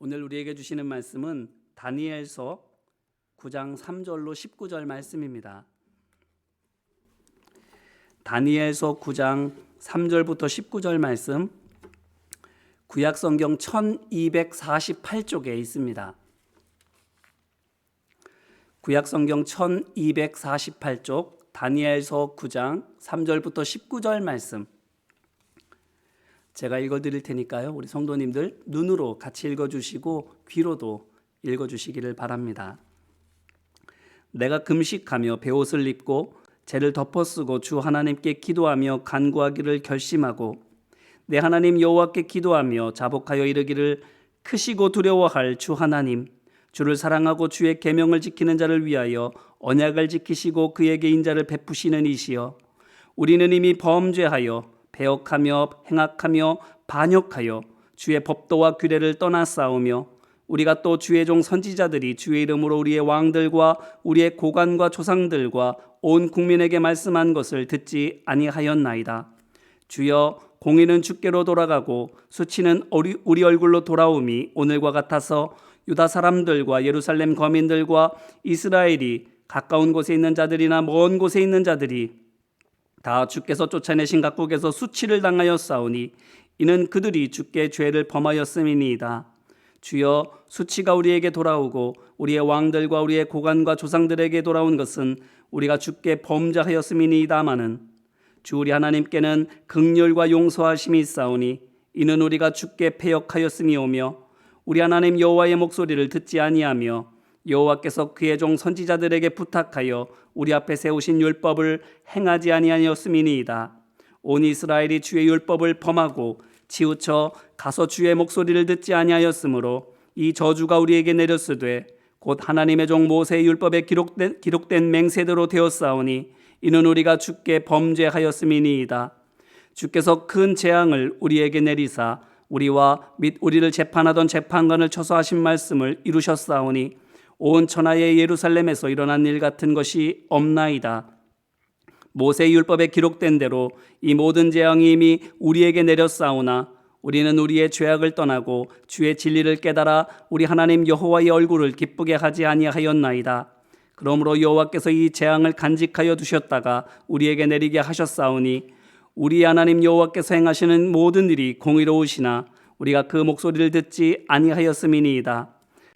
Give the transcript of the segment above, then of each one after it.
오늘 우리에게 주시는 말씀은 다니엘서 9장 3절로 19절 말씀입니다. 다니엘서 9장 3절부터 19절 말씀, 구약성경 1248쪽에 있습니다. 구약성경 1248쪽 다니엘서 9장 3절부터 19절 말씀, 제가 읽어드릴 테니까요, 우리 성도님들 눈으로 같이 읽어주시고 귀로도 읽어주시기를 바랍니다. 내가 금식하며 베옷을 입고 재를 덮어쓰고 주 하나님께 기도하며 간구하기를 결심하고 내 하나님 여호와께 기도하며 자복하여 이르기를, 크시고 두려워할 주 하나님, 주를 사랑하고 주의 계명을 지키는 자를 위하여 언약을 지키시고 그에게 인자를 베푸시는 이시여, 우리는 이미 범죄하여 배역하며 행악하며 반역하여 주의 법도와 규례를 떠나 싸우며 우리가 또 주의 종 선지자들이 주의 이름으로 우리의 왕들과 우리의 고관과 조상들과 온 국민에게 말씀한 것을 듣지 아니하였나이다. 주여, 공의는 주께로 돌아가고 수치는 우리 얼굴로 돌아옴이 오늘과 같아서 유다 사람들과 예루살렘 거민들과 이스라엘이 가까운 곳에 있는 자들이나 먼 곳에 있는 자들이 다 주께서 쫓아내신 각국에서 수치를 당하여 싸우니 이는 그들이 주께 죄를 범하였음이니이다. 주여, 수치가 우리에게 돌아오고 우리의 왕들과 우리의 고관과 조상들에게 돌아온 것은 우리가 주께 범죄하였음이니이다마는 주 우리 하나님께는 긍휼과 용서하심이 있사오니 이는 우리가 주께 패역하였음이오며 우리 하나님 여호와의 목소리를 듣지 아니하며 여호와께서 그의 종 선지자들에게 부탁하여 우리 앞에 세우신 율법을 행하지 아니하였음이니이다. 온 이스라엘이 주의 율법을 범하고 치우쳐 가서 주의 목소리를 듣지 아니하였으므로 이 저주가 우리에게 내렸으되 곧 하나님의 종 모세의 율법에 기록된 맹세대로 되었사오니 이는 우리가 주께 범죄하였음이니이다. 주께서 큰 재앙을 우리에게 내리사 우리와 및 우리를 재판하던 재판관을 쳐서 하신 말씀을 이루셨사오니 온 천하의 예루살렘에서 일어난 일 같은 것이 없나이다. 모세의 율법에 기록된 대로 이 모든 재앙이 이미 우리에게 내렸사오나 우리는 우리의 죄악을 떠나고 주의 진리를 깨달아 우리 하나님 여호와의 얼굴을 기쁘게 하지 아니하였나이다. 그러므로 여호와께서 이 재앙을 간직하여 두셨다가 우리에게 내리게 하셨사오니 우리 하나님 여호와께서 행하시는 모든 일이 공의로우시나 우리가 그 목소리를 듣지 아니하였음이니이다.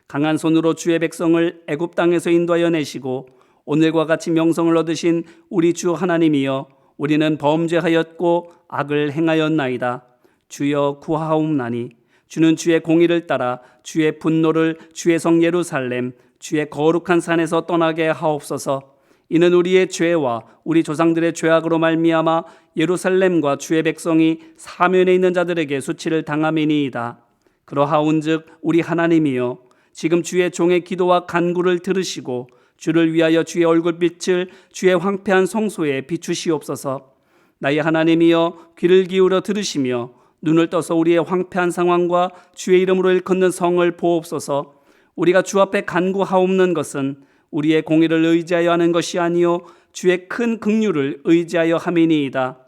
강한 손으로 주의 백성을 애굽 땅에서 인도하여 내시고 오늘과 같이 명성을 얻으신 우리 주 하나님이여, 우리는 범죄하였고 악을 행하였나이다. 주여, 구하옵나니 주는 주의 공의를 따라 주의 분노를 주의 성 예루살렘 주의 거룩한 산에서 떠나게 하옵소서. 이는 우리의 죄와 우리 조상들의 죄악으로 말미암아 예루살렘과 주의 백성이 사면에 있는 자들에게 수치를 당함이니이다. 그러하온즉 우리 하나님이여, 지금 주의 종의 기도와 간구를 들으시고 주를 위하여 주의 얼굴빛을 주의 황폐한 성소에 비추시옵소서. 나의 하나님이여, 귀를 기울여 들으시며 눈을 떠서 우리의 황폐한 상황과 주의 이름으로 일컫는 성을 보옵소서. 우리가 주 앞에 간구하옵는 것은 우리의 공의를 의지하여 하는 것이 아니요 주의 큰 긍휼을 의지하여 함이니이다.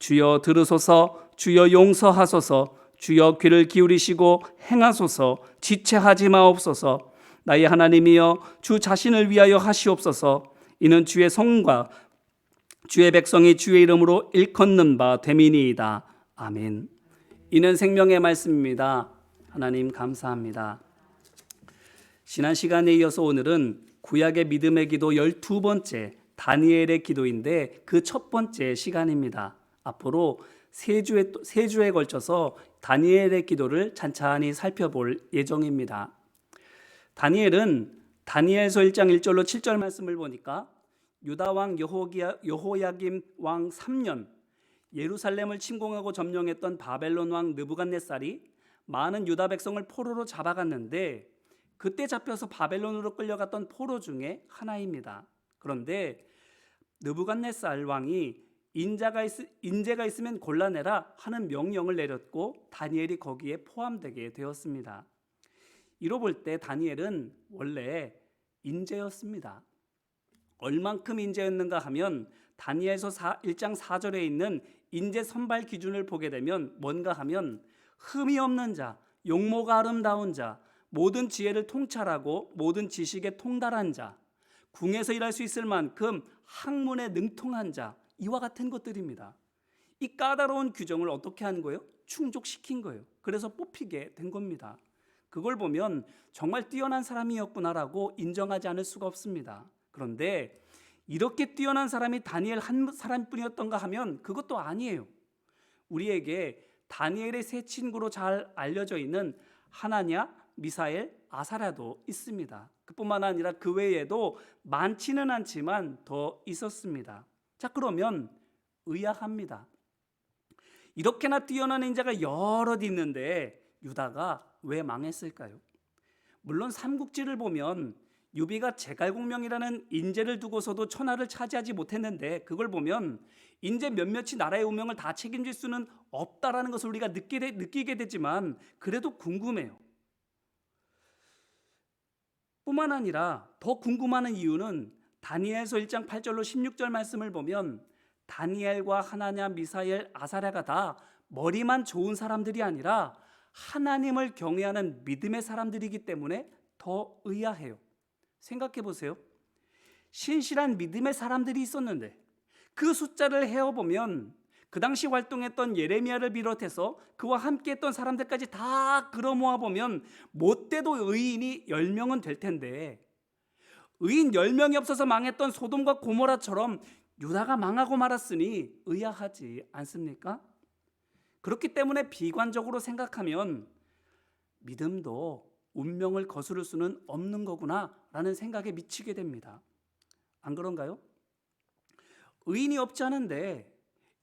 주여 들으소서. 주여 용서하소서. 주여 귀를 기울이시고 행하소서. 지체하지 마옵소서. 나의 하나님이여, 주 자신을 위하여 하시옵소서. 이는 주의 성과 주의 백성이 주의 이름으로 일컫는 바 됨이니이다. 아멘. 이는 생명의 말씀입니다. 하나님 감사합니다. 지난 시간에 이어서 오늘은 구약의 믿음의 기도 12번째 다니엘의 기도인데 그 첫 번째 시간입니다. 앞으로 세 주에 걸쳐서 다니엘의 기도를 찬찬히 살펴볼 예정입니다. 다니엘은 다니엘서 1장 1절로 7절 말씀을 보니까 유다 왕 여호야김 왕 3년 예루살렘을 침공하고 점령했던 바벨론 왕 느부갓네살이 많은 유다 백성을 포로로 잡아갔는데 그때 잡혀서 바벨론으로 끌려갔던 포로 중에 하나입니다. 그런데 느부갓네살 왕이 인재가 있으면 골라내라 하는 명령을 내렸고 다니엘이 거기에 포함되게 되었습니다. 이로 볼 때 다니엘은 원래 인재였습니다. 얼만큼 인재였는가 하면 다니엘서 1장 4절에 있는 인재 선발 기준을 보게 되면 뭔가 하면 흠이 없는 자, 용모가 아름다운 자, 모든 지혜를 통찰하고 모든 지식에 통달한 자, 궁에서 일할 수 있을 만큼 학문에 능통한 자, 이와 같은 것들입니다. 이 까다로운 규정을 어떻게 한 거예요? 충족시킨 거예요. 그래서 뽑히게 된 겁니다. 그걸 보면 정말 뛰어난 사람이었구나라고 인정하지 않을 수가 없습니다. 그런데 이렇게 뛰어난 사람이 다니엘 한 사람뿐이었던가 하면 그것도 아니에요. 우리에게 다니엘의 세 친구로 잘 알려져 있는 하나냐, 미사엘, 아사랴도 있습니다. 그뿐만 아니라 그 외에도 많지는 않지만 더 있었습니다. 자, 그러면 의아합니다. 이렇게나 뛰어난 인자가 여럿 있는데 유다가 왜 망했을까요? 물론 삼국지를 보면 유비가 제갈공명이라는 인재를 두고서도 천하를 차지하지 못했는데, 그걸 보면 인재 몇몇이 나라의 운명을 다 책임질 수는 없다라는 것을 우리가 느끼게 되지만 그래도 궁금해요. 뿐만 아니라 더 궁금한 이유는 다니엘서 1장 8절로 16절 말씀을 보면 다니엘과 하나냐, 미사엘, 아사랴가 다 머리만 좋은 사람들이 아니라 하나님을 경외하는 믿음의 사람들이기 때문에 더 의아해요. 생각해 보세요. 신실한 믿음의 사람들이 있었는데 그 숫자를 헤어보면 그 당시 활동했던 예레미야를 비롯해서 그와 함께했던 사람들까지 다 끌어모아 보면 못돼도 의인이 10명은 될 텐데, 의인 10명이 없어서 망했던 소돔과 고모라처럼 유다가 망하고 말았으니 의아하지 않습니까? 그렇기 때문에 비관적으로 생각하면 믿음도 운명을 거스를 수는 없는 거구나 라는 생각에 미치게 됩니다. 안 그런가요? 의인이 없지 않은데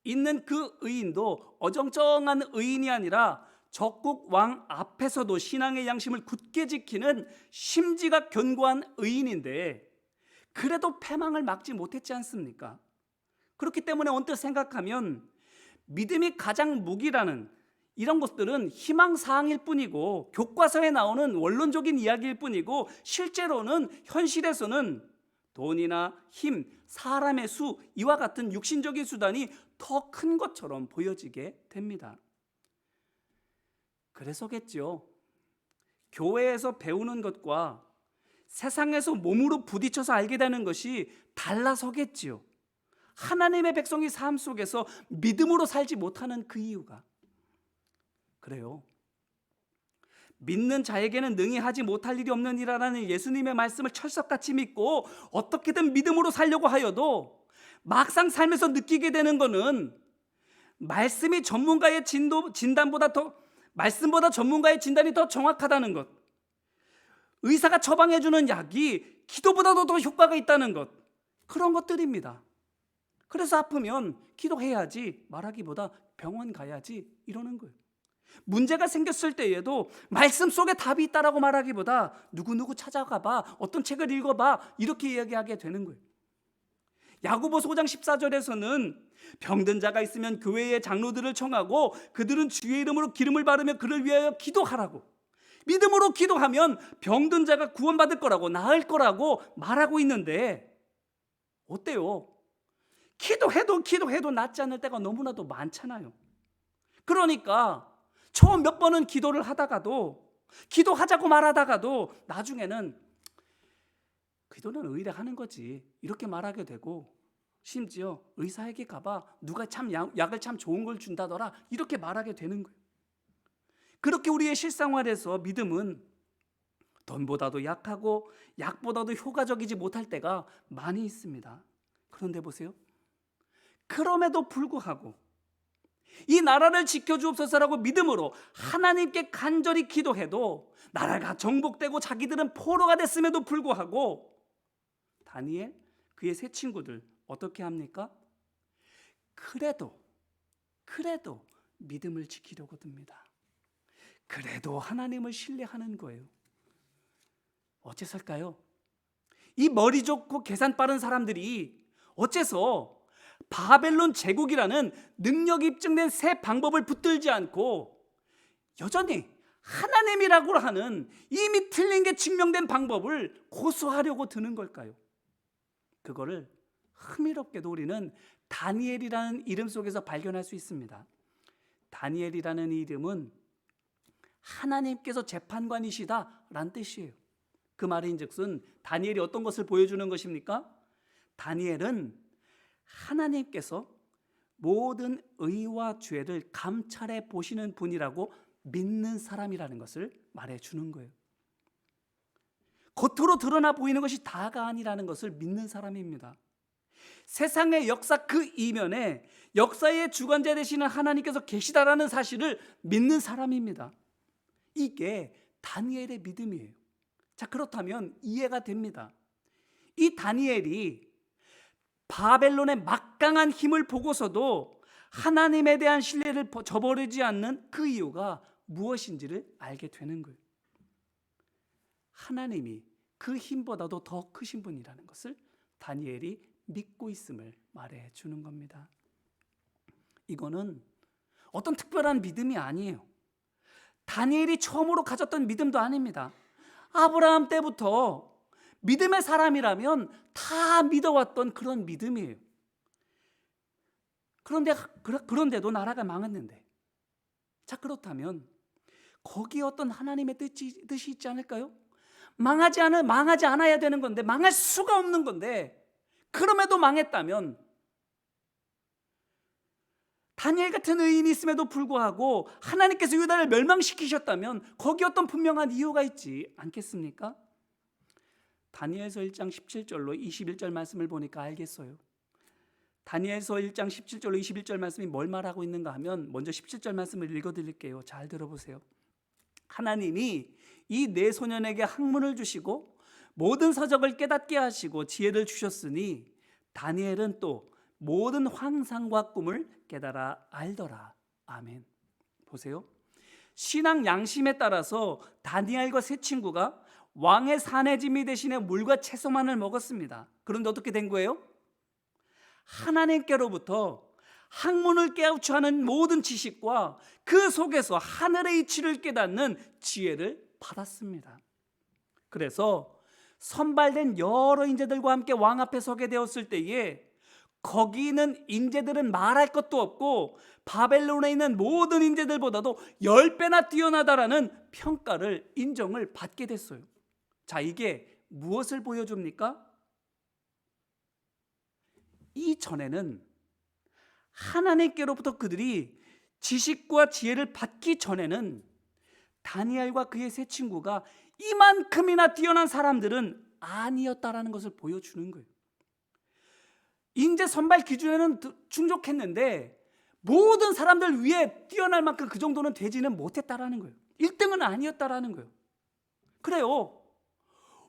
있는 그 의인도 어정쩡한 의인이 아니라 적국 왕 앞에서도 신앙의 양심을 굳게 지키는 심지가 견고한 의인인데 그래도 패망을 막지 못했지 않습니까? 그렇기 때문에 언뜻 생각하면 믿음이 가장 무기라는 이런 것들은 희망사항일 뿐이고 교과서에 나오는 원론적인 이야기일 뿐이고 실제로는 현실에서는 돈이나 힘, 사람의 수, 이와 같은 육신적인 수단이 더 큰 것처럼 보여지게 됩니다. 그래서겠죠. 교회에서 배우는 것과 세상에서 몸으로 부딪혀서 알게 되는 것이 달라서겠지요. 하나님의 백성이 삶 속에서 믿음으로 살지 못하는 그 이유가. 그래요. 믿는 자에게는 능히 하지 못할 일이 없는 이라는 예수님의 말씀을 철석같이 믿고 어떻게든 믿음으로 살려고 하여도 막상 살면서 느끼게 되는 거는 말씀이 전문가의 진단보다 더, 말씀보다 전문가의 진단이 더 정확하다는 것, 의사가 처방해주는 약이 기도보다도 더 효과가 있다는 것, 그런 것들입니다. 그래서 아프면 기도해야지 말하기보다 병원 가야지 이러는 거예요. 문제가 생겼을 때에도 말씀 속에 답이 있다라고 말하기보다 누구누구 찾아가봐, 어떤 책을 읽어봐, 이렇게 이야기하게 되는 거예요. 야고보서 5장 14절에서는 병든 자가 있으면 교회의 장로들을 청하고 그들은 주의 이름으로 기름을 바르며 그를 위하여 기도하라고, 믿음으로 기도하면 병든 자가 구원받을 거라고, 나을 거라고 말하고 있는데 어때요? 기도해도 낫지 않을 때가 너무나도 많잖아요. 그러니까 처음 몇 번은 기도를 하다가도, 기도하자고 말하다가도 나중에는 기도는 의뢰 하는 거지 이렇게 말하게 되고, 심지어 의사에게 가봐, 누가 참 약을 참 좋은 걸 준다더라 이렇게 말하게 되는 거예요. 그렇게 우리의 실생활에서 믿음은 돈보다도 약하고 약보다도 효과적이지 못할 때가 많이 있습니다. 그런데 보세요. 그럼에도 불구하고 이 나라를 지켜주옵소서라고 믿음으로 하나님께 간절히 기도해도 나라가 정복되고 자기들은 포로가 됐음에도 불구하고 다니엘, 그의 세 친구들 어떻게 합니까? 그래도 믿음을 지키려고 듭니다. 그래도 하나님을 신뢰하는 거예요. 어째서일까요? 이 머리 좋고 계산 빠른 사람들이 어째서 바벨론 제국이라는 능력이 입증된 새 방법을 붙들지 않고 여전히 하나님이라고 하는 이미 틀린 게 증명된 방법을 고수하려고 드는 걸까요? 그거를 흥미롭게도 우리는 다니엘이라는 이름 속에서 발견할 수 있습니다. 다니엘이라는 이름은 하나님께서 재판관이시다라는 뜻이에요. 그 말인즉슨 다니엘이 어떤 것을 보여주는 것입니까? 다니엘은 하나님께서 모든 의와 죄를 감찰해 보시는 분이라고 믿는 사람이라는 것을 말해주는 거예요. 겉으로 드러나 보이는 것이 다가 아니라는 것을 믿는 사람입니다. 세상의 역사 그 이면에 역사의 주관자 되시는 하나님께서 계시다라는 사실을 믿는 사람입니다. 이게 다니엘의 믿음이에요. 자, 그렇다면 이해가 됩니다. 이 다니엘이 바벨론의 막강한 힘을 보고서도 하나님에 대한 신뢰를 저버리지 않는 그 이유가 무엇인지를 알게 되는 거예요. 하나님이 그 힘보다도 더 크신 분이라는 것을 다니엘이 믿고 있음을 말해 주는 겁니다. 이거는 어떤 특별한 믿음이 아니에요. 다니엘이 처음으로 가졌던 믿음도 아닙니다. 아브라함 때부터 믿음의 사람이라면 다 믿어왔던 그런 믿음이에요. 그런데도 나라가 망했는데, 자, 그렇다면 거기에 어떤 하나님의 뜻이 있지 않을까요? 망하지 않아야 되는 건데, 망할 수가 없는 건데, 그럼에도 망했다면 다니엘 같은 의인이 있음에도 불구하고 하나님께서 유다를 멸망시키셨다면 거기에 어떤 분명한 이유가 있지 않겠습니까? 다니엘서 1장 17절로 21절 말씀을 보니까 알겠어요. 다니엘서 1장 17절로 21절 말씀이 뭘 말하고 있는가 하면, 먼저 17절 말씀을 읽어드릴게요. 잘 들어보세요. 하나님이 이 네 소년에게 학문을 주시고 모든 서적을 깨닫게 하시고 지혜를 주셨으니 다니엘은 또 모든 환상과 꿈을 깨달아 알더라. 아멘. 보세요. 신앙 양심에 따라서 다니엘과 세 친구가 왕의 사내짐이 대신에 물과 채소만을 먹었습니다. 그런데 어떻게 된 거예요? 하나님께로부터 학문을 깨우쳐하는 모든 지식과 그 속에서 하늘의 이치를 깨닫는 지혜를 받았습니다. 그래서 선발된 여러 인재들과 함께 왕 앞에 서게 되었을 때에 거기 있는 인재들은 말할 것도 없고 바벨론에 있는 모든 인재들보다도 10배나 뛰어나다라는 평가를, 인정을 받게 됐어요. 자, 이게 무엇을 보여줍니까? 이전에는 하나님께로부터 그들이 지식과 지혜를 받기 전에는 다니엘과 그의 세 친구가 이만큼이나 뛰어난 사람들은 아니었다라는 것을 보여주는 거예요. 인재 선발 기준에는 충족했는데 모든 사람들 위에 뛰어날 만큼 그 정도는 되지는 못했다라는 거예요. 1등은 아니었다라는 거예요. 그래요.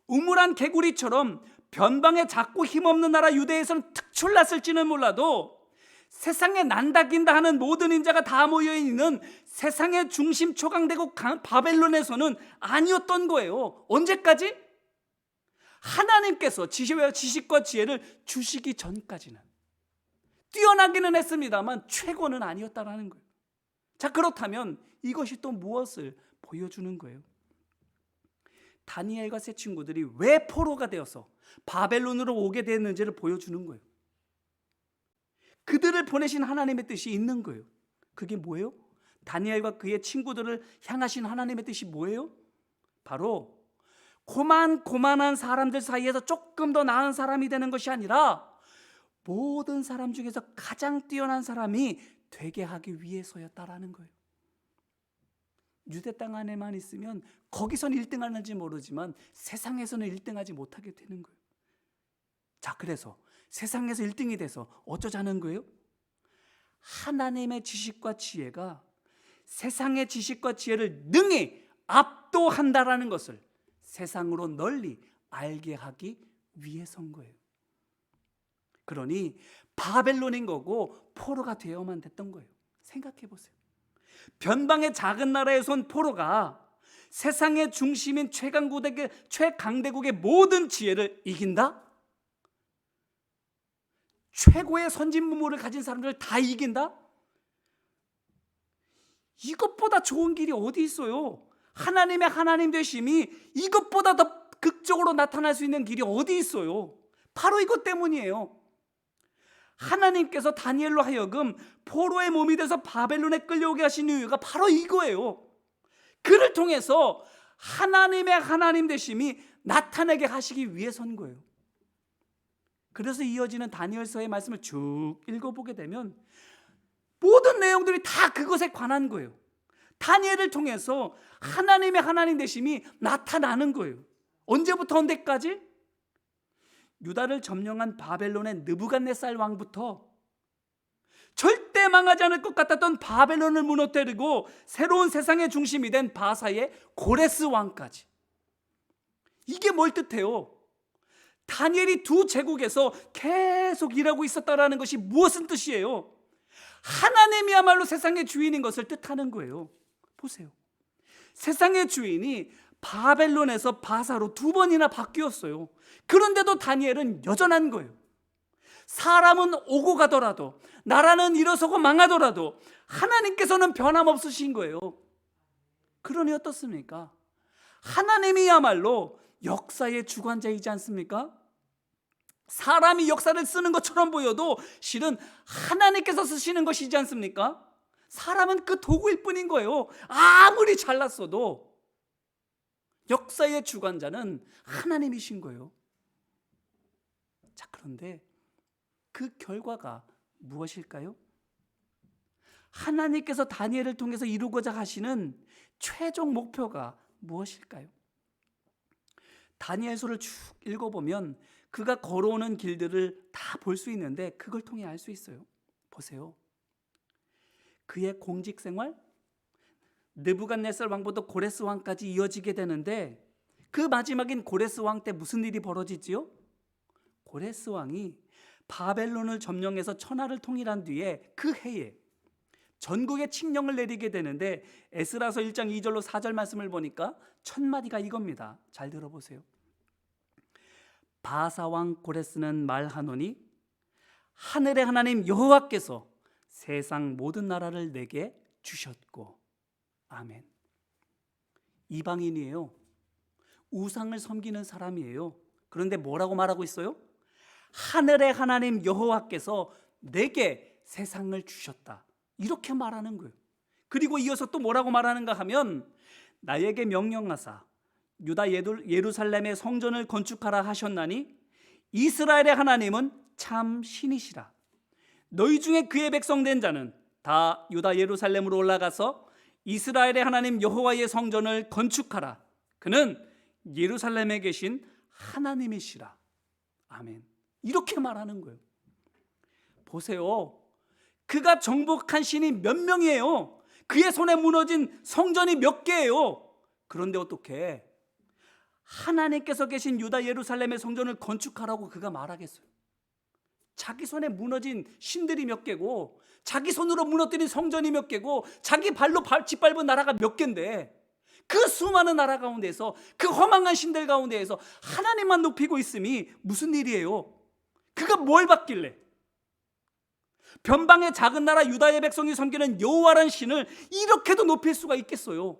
우물한 개구리처럼 변방에 작고 힘없는 나라 유대에서는 특출났을지는 몰라도 세상에 난다긴다 하는 모든 인자가 다 모여있는 세상의 중심 초강대국 바벨론에서는 아니었던 거예요. 언제까지? 하나님께서 지식과 지혜를 주시기 전까지는. 뛰어나기는 했습니다만 최고는 아니었다라는 거예요. 자, 그렇다면 이것이 또 무엇을 보여주는 거예요? 다니엘과 세 친구들이 왜 포로가 되어서 바벨론으로 오게 됐는지를 보여주는 거예요. 그들을 보내신 하나님의 뜻이 있는 거예요. 그게 뭐예요? 다니엘과 그의 친구들을 향하신 하나님의 뜻이 뭐예요? 바로 고만고만한 사람들 사이에서 조금 더 나은 사람이 되는 것이 아니라 모든 사람 중에서 가장 뛰어난 사람이 되게 하기 위해서였다라는 거예요. 유대 땅 안에만 있으면 거기선 1등 하는지 모르지만 세상에서는 1등하지 못하게 되는 거예요. 자, 그래서 세상에서 1등이 돼서 어쩌자는 거예요? 하나님의 지식과 지혜가 세상의 지식과 지혜를 능히 압도한다라는 것을 세상으로 널리 알게 하기 위해서인 거예요. 그러니 바벨론인 거고 포로가 되어야만 됐던 거예요. 생각해 보세요. 변방의 작은 나라에서 온 포로가 세상의 중심인 최강대국의 모든 지혜를 이긴다? 최고의 선진 문물을 가진 사람들을 다 이긴다? 이것보다 좋은 길이 어디 있어요? 하나님의 하나님 되심이 이것보다 더 극적으로 나타날 수 있는 길이 어디 있어요? 바로 이것 때문이에요. 하나님께서 다니엘로 하여금 포로의 몸이 돼서 바벨론에 끌려오게 하신 이유가 바로 이거예요. 그를 통해서 하나님의 하나님 되심이 나타나게 하시기 위해서인 거예요. 그래서 이어지는 다니엘서의 말씀을 쭉 읽어보게 되면 모든 내용들이 다 그것에 관한 거예요. 다니엘을 통해서 하나님의 하나님 되심이 나타나는 거예요. 언제부터 언제까지? 유다를 점령한 바벨론의 느부갓네살 왕부터 절대 망하지 않을 것 같았던 바벨론을 무너뜨리고 새로운 세상의 중심이 된 바사의 고레스 왕까지. 이게 뭘 뜻해요? 다니엘이 두 제국에서 계속 일하고 있었다라는 것이 무엇은 뜻이에요? 하나님이야말로 세상의 주인인 것을 뜻하는 거예요. 보세요. 세상의 주인이 바벨론에서 바사로 두 번이나 바뀌었어요. 그런데도 다니엘은 여전한 거예요. 사람은 오고 가더라도, 나라는 일어서고 망하더라도 하나님께서는 변함없으신 거예요. 그러니 어떻습니까? 하나님이야말로 역사의 주관자이지 않습니까? 사람이 역사를 쓰는 것처럼 보여도 실은 하나님께서 쓰시는 것이지 않습니까? 사람은 그 도구일 뿐인 거예요. 아무리 잘났어도 역사의 주관자는 하나님이신 거예요. 자, 그런데 그 결과가 무엇일까요? 하나님께서 다니엘을 통해서 이루고자 하시는 최종 목표가 무엇일까요? 다니엘서를 쭉 읽어보면 그가 걸어오는 길들을 다 볼 수 있는데 그걸 통해 알 수 있어요. 보세요. 그의 공직생활, 느부갓네살 왕부터 고레스 왕까지 이어지게 되는데 그 마지막인 고레스 왕 때 무슨 일이 벌어지지요? 고레스 왕이 바벨론을 점령해서 천하를 통일한 뒤에 그 해에 전국에 칙령을 내리게 되는데 에스라서 1장 2절로 4절 말씀을 보니까 첫 마디가 이겁니다. 잘 들어보세요. 바사왕 고레스는 말하노니 하늘의 하나님 여호와께서 세상 모든 나라를 내게 주셨고. 아멘. 이방인이에요. 우상을 섬기는 사람이에요. 그런데 뭐라고 말하고 있어요? 하늘의 하나님 여호와께서 내게 세상을 주셨다, 이렇게 말하는 거예요. 그리고 이어서 또 뭐라고 말하는가 하면 나에게 명령하사 유다 예루살렘의 성전을 건축하라 하셨나니 이스라엘의 하나님은 참 신이시라. 너희 중에 그의 백성된 자는 다 유다 예루살렘으로 올라가서 이스라엘의 하나님 여호와의 성전을 건축하라. 그는 예루살렘에 계신 하나님이시라. 아멘. 이렇게 말하는 거예요. 보세요. 그가 정복한 신이 몇 명이에요? 그의 손에 무너진 성전이 몇 개예요? 그런데 어떻게 하나님께서 계신 유다 예루살렘의 성전을 건축하라고 그가 말하겠어요? 자기 손에 무너진 신들이 몇 개고, 자기 손으로 무너뜨린 성전이 몇 개고, 자기 발로 짓밟은 나라가 몇 개인데, 그 수많은 나라 가운데서, 그 허망한 신들 가운데에서 하나님만 높이고 있음이 무슨 일이에요? 그가 뭘 받길래? 변방의 작은 나라 유다의 백성이 섬기는 여호와라는 신을 이렇게도 높일 수가 있겠어요?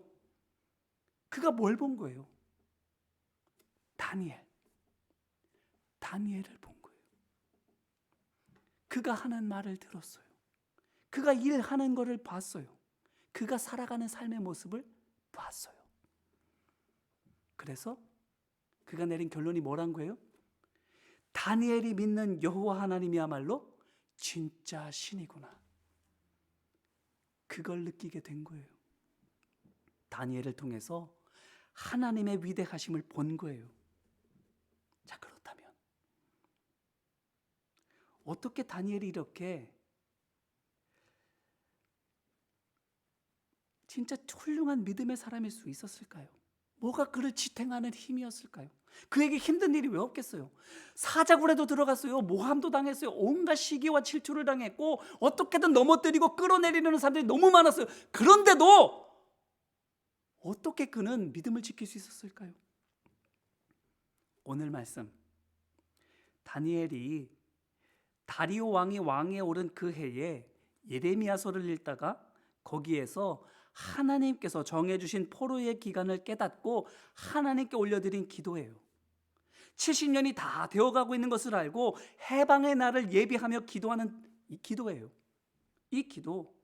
그가 뭘 본 거예요? 다니엘을 본 거예요. 그가 하는 말을 들었어요. 그가 일하는 것을 봤어요. 그가 살아가는 삶의 모습을 봤어요. 그래서 그가 내린 결론이 뭐란 거예요? 다니엘이 믿는 여호와 하나님이야말로 진짜 신이구나. 그걸 느끼게 된 거예요. 다니엘을 통해서 하나님의 위대하심을 본 거예요. 자, 그렇다면 어떻게 다니엘이 이렇게 진짜 훌륭한 믿음의 사람일 수 있었을까요? 뭐가 그를 지탱하는 힘이었을까요? 그에게 힘든 일이 왜 없겠어요? 사자굴에도 들어갔어요. 모함도 당했어요. 온갖 시기와 질투를 당했고 어떻게든 넘어뜨리고 끌어내리는 사람들이 너무 많았어요. 그런데도 어떻게 그는 믿음을 지킬 수 있었을까요? 오늘 말씀, 다니엘이 다리오 왕이 왕에 오른 그 해에 예레미야서를 읽다가 거기에서 하나님께서 정해주신 포로의 기간을 깨닫고 하나님께 올려드린 기도예요. 70년이 다 되어가고 있는 것을 알고 해방의 날을 예비하며 기도하는 이 기도예요. 이 기도,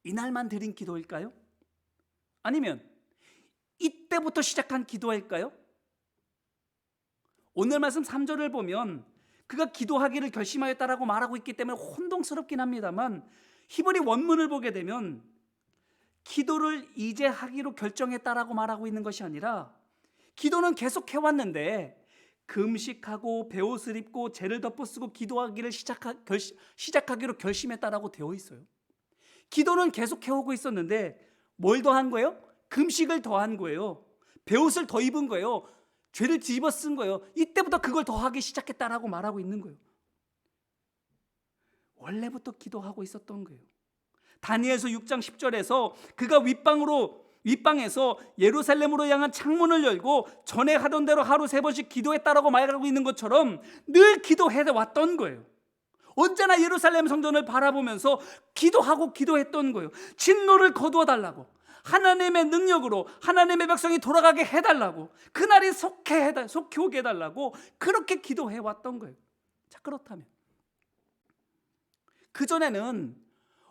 이날만 드린 기도일까요? 아니면 이때부터 시작한 기도일까요? 오늘 말씀 3절을 보면 그가 기도하기를 결심하였다라고 말하고 있기 때문에 혼동스럽긴 합니다만, 히브리 원문을 보게 되면 기도를 이제 하기로 결정했다라고 말하고 있는 것이 아니라 기도는 계속 해왔는데 금식하고 베옷을 입고 재를 덮어쓰고 기도하기를 시작하기로 결심했다라고 되어 있어요. 기도는 계속 해오고 있었는데 뭘 더한 거예요? 금식을 더한 거예요. 베옷을 더 입은 거예요. 죄를 뒤집어 쓴 거예요. 이때부터 그걸 더하기 시작했다라고 말하고 있는 거예요. 원래부터 기도하고 있었던 거예요. 다니엘서 6장 10절에서 그가 윗방에서 예루살렘으로 향한 창문을 열고 전에 하던 대로 하루 3번씩 기도했다라고 말하고 있는 것처럼 늘 기도해 왔던 거예요. 언제나 예루살렘 성전을 바라보면서 기도했던 거예요. 진노를 거두어 달라고, 하나님의 능력으로 하나님의 백성이 돌아가게 해달라고, 그날이 속히 오게 해달라고 그렇게 기도해 왔던 거예요. 자, 그렇다면 그전에는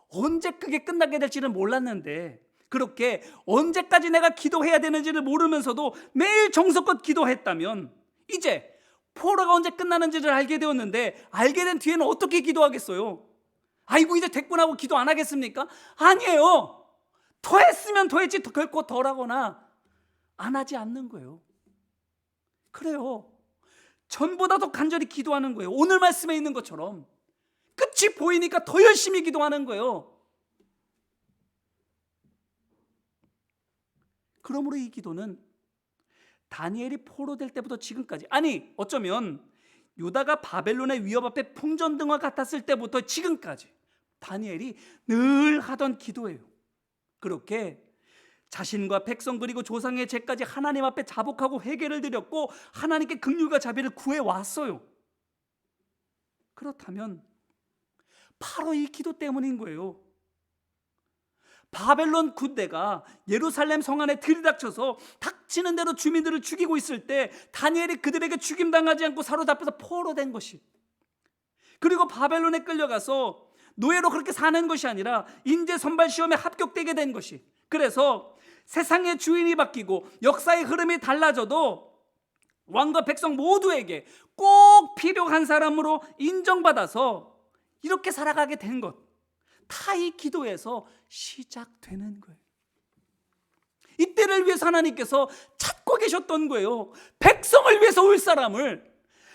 언제 그게 끝나게 될지는 몰랐는데, 그렇게 언제까지 내가 기도해야 되는지를 모르면서도 매일 정성껏 기도했다면, 이제 포로가 언제 끝나는지를 알게 되었는데, 알게 된 뒤에는 어떻게 기도하겠어요? 아이고 이제 됐구나 하고 기도 안 하겠습니까? 아니에요. 더 했으면 더 했지 결코 덜하거나 안 하지 않는 거예요. 그래요. 전보다 더 간절히 기도하는 거예요. 오늘 말씀에 있는 것처럼 끝이 보이니까 더 열심히 기도하는 거예요. 그러므로 이 기도는 다니엘이 포로될 때부터 지금까지, 아니 어쩌면 유다가 바벨론의 위협 앞에 풍전등화 같았을 때부터 지금까지 다니엘이 늘 하던 기도예요. 그렇게 자신과 백성 그리고 조상의 죄까지 하나님 앞에 자복하고 회개를 드렸고 하나님께 긍휼과 자비를 구해왔어요. 그렇다면 바로 이 기도 때문인 거예요. 바벨론 군대가 예루살렘 성 안에 들이닥쳐서 닥치는 대로 주민들을 죽이고 있을 때 다니엘이 그들에게 죽임당하지 않고 사로잡혀서 포로된 것이, 그리고 바벨론에 끌려가서 노예로 그렇게 사는 것이 아니라 인재 선발 시험에 합격되게 된 것이, 그래서 세상의 주인이 바뀌고 역사의 흐름이 달라져도 왕과 백성 모두에게 꼭 필요한 사람으로 인정받아서 이렇게 살아가게 된 것, 다 이 기도에서 시작되는 거예요. 이때를 위해서 하나님께서 찾고 계셨던 거예요. 백성을 위해서 올 사람을,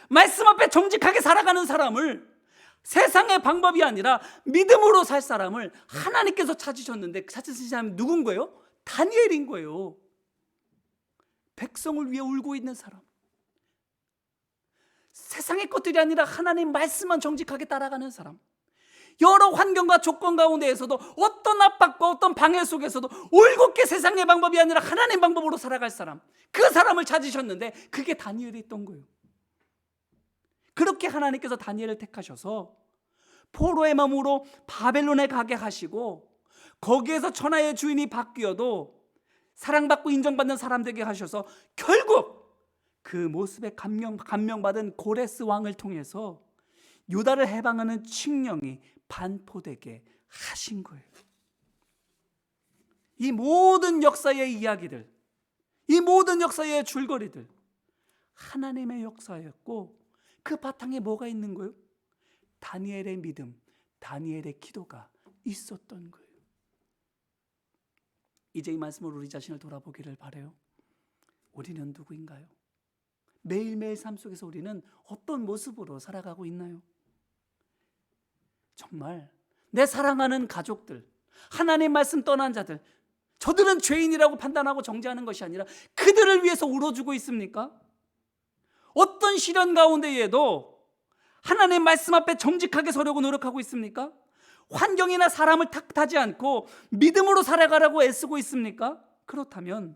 말씀 앞에 정직하게 살아가는 사람을, 세상의 방법이 아니라 믿음으로 살 사람을 하나님께서 찾으셨는데, 찾으신 사람이 누군 거예요? 다니엘인 거예요. 백성을 위해 울고 있는 사람, 세상의 것들이 아니라 하나님 말씀만 정직하게 따라가는 사람, 여러 환경과 조건 가운데에서도 어떤 압박과 어떤 방해 속에서도 올곧게 세상의 방법이 아니라 하나님 방법으로 살아갈 사람, 그 사람을 찾으셨는데 그게 다니엘이 있던 거예요. 그렇게 하나님께서 다니엘을 택하셔서 포로의 몸으로 바벨론에 가게 하시고, 거기에서 천하의 주인이 바뀌어도 사랑받고 인정받는 사람 되게 하셔서 결국 그 모습에 감명받은 고레스 왕을 통해서 유다를 해방하는 칙령이 반포되게 하신 거예요. 이 모든 역사의 이야기들, 이 모든 역사의 줄거리들 하나님의 역사였고, 그 바탕에 뭐가 있는 거예요? 다니엘의 믿음, 다니엘의 기도가 있었던 거예요. 이제 이 말씀으로 우리 자신을 돌아보기를 바라요. 우리는 누구인가요? 매일매일 삶 속에서 우리는 어떤 모습으로 살아가고 있나요? 정말 내 사랑하는 가족들, 하나님 말씀 떠난 자들, 저들은 죄인이라고 판단하고 정죄하는 것이 아니라 그들을 위해서 울어주고 있습니까? 어떤 시련 가운데에도 하나님 말씀 앞에 정직하게 서려고 노력하고 있습니까? 환경이나 사람을 탓하지 않고 믿음으로 살아가라고 애쓰고 있습니까? 그렇다면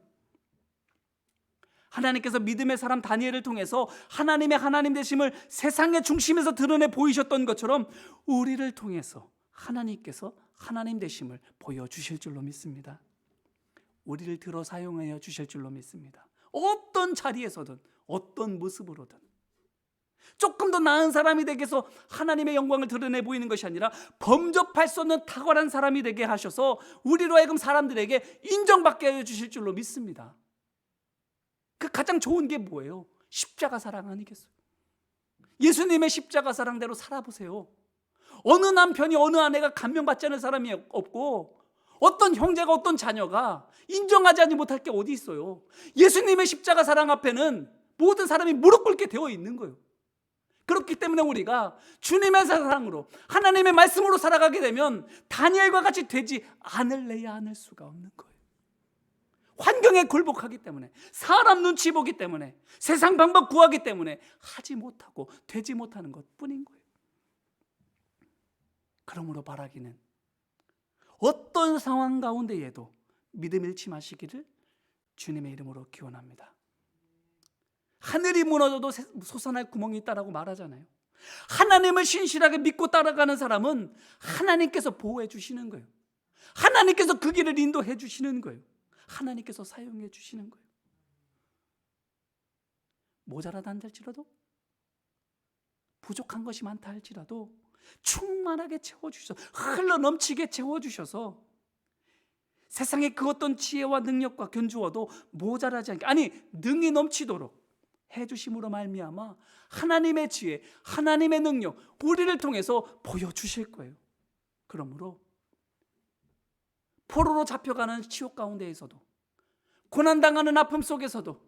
하나님께서 믿음의 사람 다니엘을 통해서 하나님의 하나님 되심을 세상의 중심에서 드러내 보이셨던 것처럼 우리를 통해서 하나님께서 하나님 되심을 보여주실 줄로 믿습니다. 우리를 들어 사용하여 주실 줄로 믿습니다. 어떤 자리에서든 어떤 모습으로든 조금 더 나은 사람이 되게 해서 하나님의 영광을 드러내 보이는 것이 아니라 범접할 수 없는 탁월한 사람이 되게 하셔서 우리로 하여금 사람들에게 인정받게 해주실 줄로 믿습니다. 그 가장 좋은 게 뭐예요? 십자가 사랑 아니겠어요? 예수님의 십자가 사랑대로 살아보세요. 어느 남편이 어느 아내가 감명받지 않은 사람이 없고 어떤 형제가 어떤 자녀가 인정하지 못할 게 어디 있어요? 예수님의 십자가 사랑 앞에는 모든 사람이 무릎 꿇게 되어 있는 거예요. 그렇기 때문에 우리가 주님의 사랑으로 하나님의 말씀으로 살아가게 되면 다니엘과 같이 되지 않을래야 않을 수가 없는 거예요. 환경에 굴복하기 때문에, 사람 눈치 보기 때문에, 세상 방법 구하기 때문에 하지 못하고 되지 못하는 것뿐인 거예요. 그러므로 바라기는 어떤 상황 가운데에도 믿음 잃지 마시기를 주님의 이름으로 기원합니다. 하늘이 무너져도 솟아날 구멍이 있다라고 말하잖아요. 하나님을 신실하게 믿고 따라가는 사람은 하나님께서 보호해 주시는 거예요. 하나님께서 그 길을 인도해 주시는 거예요. 하나님께서 사용해 주시는 거예요. 모자라다 할지라도, 부족한 것이 많다 할지라도 충만하게 채워주셔서, 흘러넘치게 채워주셔서 세상에 그 어떤 지혜와 능력과 견주어도 모자라지 않게, 아니 능이 넘치도록 해주심으로 말미암아 하나님의 지혜, 하나님의 능력 우리를 통해서 보여주실 거예요. 그러므로 포로로 잡혀가는 지옥 가운데에서도, 고난당하는 아픔 속에서도,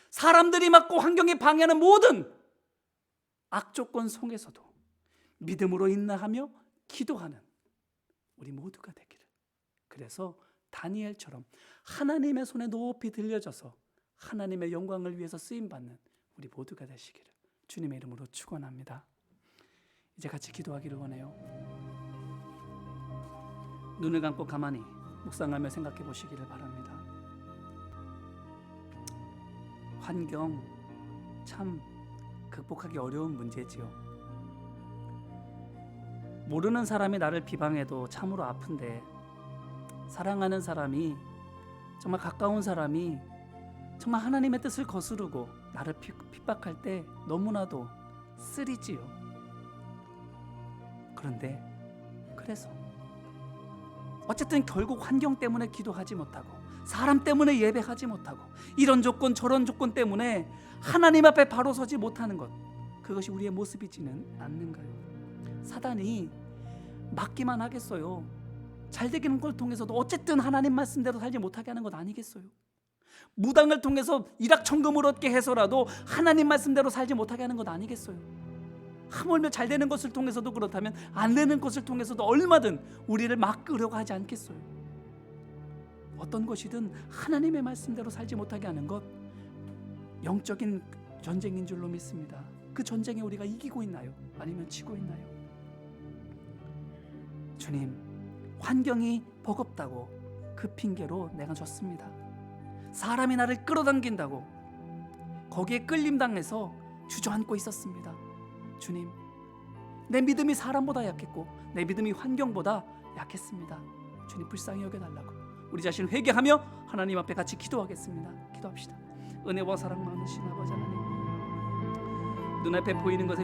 사람들이 막고 환경에 방해하는 모든 악조건 속에서도 믿음으로 인내하며 기도하는 우리 모두가 되기를. 그래서 다니엘처럼 하나님의 손에 높이 들려져서 하나님의 영광을 위해서 쓰임받는 우리 모두가 되시기를 주님의 이름으로 축원합니다. 이제 같이 기도하기를 원해요. 눈을 감고 가만히 묵상하며 생각해 보시기를 바랍니다. 환경 참 극복하기 어려운 문제지요. 모르는 사람이 나를 비방해도 참으로 아픈데, 사랑하는 사람이, 정말 가까운 사람이 정말 하나님의 뜻을 거스르고 나를 핍박할 때 너무나도 쓰리지요. 그런데 그래서 어쨌든 결국 환경 때문에 기도하지 못하고, 사람 때문에 예배하지 못하고, 이런 조건 저런 조건 때문에 하나님 앞에 바로 서지 못하는 것, 그것이 우리의 모습이지는 않는가요? 사단이 막기만 하겠어요? 잘 되기는 걸 통해서도 어쨌든 하나님 말씀대로 살지 못하게 하는 것 아니겠어요? 무당을 통해서 일확천금을 얻게 해서라도 하나님 말씀대로 살지 못하게 하는 것 아니겠어요? 하물며 잘 되는 것을 통해서도 그렇다면 안 되는 것을 통해서도 얼마든 우리를 막으려고 하지 않겠어요? 어떤 것이든 하나님의 말씀대로 살지 못하게 하는 것, 영적인 전쟁인 줄로 믿습니다. 그 전쟁에 우리가 이기고 있나요? 아니면 지고 있나요? 주님, 환경이 버겁다고 그 핑계로 내가 졌습니다. 사람이 나를 끌어당긴다고 거기에 끌림당해서 주저앉고 있었습니다. 주님, 내 믿음이 사람보다 약했고 내 믿음이 환경보다 약했습니다. 주님, 불쌍히 여겨달라고 우리 자신을 회개하며 하나님 앞에 같이 기도하겠습니다. 기도합시다. 은혜와 사랑 많으신 아버지 하나님, 눈앞에 보이는 것에